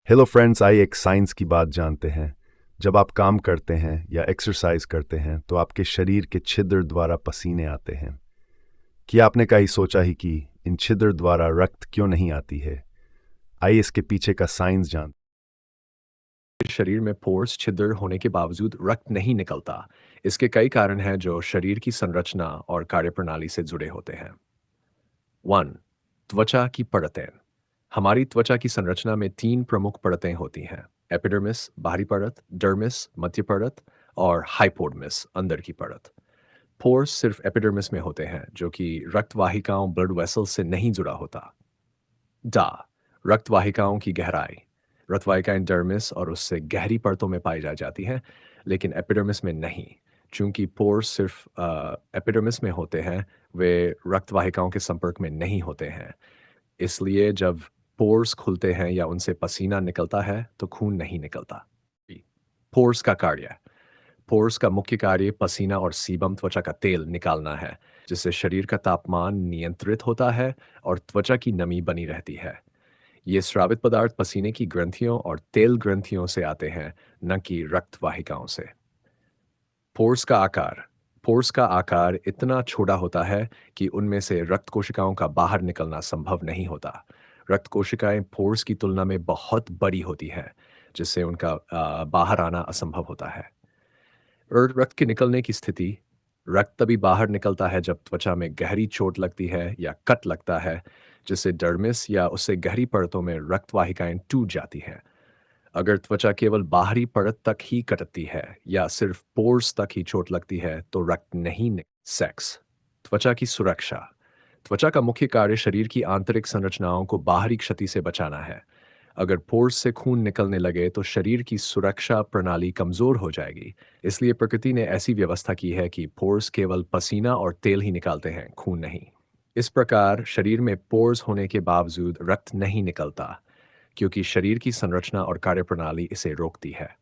Hello friends, आइए एक science की बात जानते हैं। जब आप काम करते हैं या एक्सरसाइज करते हैं तो आपके शरीर के छिद्र द्वारा पसीने आते हैं। क्या आपने कहीं सोचा ही कि इन छिद्र द्वारा रक्त क्यों नहीं आती है? आइए इसके पीछे का साइंस जान। शरीर में पोर्स छिद्र होने के बावजूद रक्त नहीं निकलता। इसके कई कारण हैं जो शरीर की संरचना और कार्यप्रणाली से जुड़े होते हैं। 1. त्वचा की परतें। हमारी त्वचा की संरचना में तीन प्रमुख परतें होती हैं: एपिडर्मिस बाहरी परत, डर्मिस मध्य परत और हाइपोडर्मिस अंदर की परत। पोर्स सिर्फ एपिडर्मिस में होते हैं जो कि रक्त वाहिकाओं ब्लड वेसल से नहीं जुड़ा होता। डा रक्त वाहिकाओं की गहराई। रक्त वाहिकाएं डर्मिस और उससे गहरी परतों में पाई जाती हैं, लेकिन एपिडर्मिस में नहीं। चूंकि पोर्स सिर्फ एपिडर्मिस में होते हैं, वे रक्त वाहिकाओं के संपर्क में नहीं होते हैं। इसलिए जब पोर्स खुलते हैं या उनसे पसीना निकलता है तो खून नहीं निकलता। पोर्स का कार्य। पोर्स का मुख्य कार्य पसीना और सीबम त्वचा का तेल निकालना है, जिससे शरीर का तापमान नियंत्रित होता है और त्वचा की नमी बनी रहती है। ये स्रावित पदार्थ पसीने की ग्रंथियों और तेल ग्रंथियों से आते हैं, न कि रक्त वाहिकाओं से। पोर्स का आकार। पोर्स का आकार इतना छोटा होता है कि उनमें से रक्त कोशिकाओं का बाहर निकलना संभव नहीं होता। रक्त कोशिकाएं पोर्स की तुलना में बहुत बड़ी होती हैं, जिससे उनका बाहर आना असंभव होता है। और रक्त के निकलने की स्थिति। रक्त तभी बाहर निकलता है जब त्वचा में गहरी चोट लगती है या कट लगता है, जिससे डर्मिस या उससे गहरी परतों में रक्त वाहिकाएं टूट जाती हैं। अगर त्वचा केवल बाहरी परत तक ही कटती है या सिर्फ पोर्स तक ही चोट लगती है तो रक्त नहीं सेक्स। त्वचा की सुरक्षा। त्वचा का मुख्य कार्य शरीर की आंतरिक संरचनाओं को बाहरी क्षति से बचाना है। अगर पोर्स से खून निकलने लगे तो शरीर की सुरक्षा प्रणाली कमजोर हो जाएगी। इसलिए प्रकृति ने ऐसी व्यवस्था की है कि पोर्स केवल पसीना और तेल ही निकालते हैं, खून नहीं। इस प्रकार शरीर में पोर्स होने के बावजूद रक्त नहीं निकलता, क्योंकि शरीर की संरचना और कार्यप्रणाली इसे रोकती है।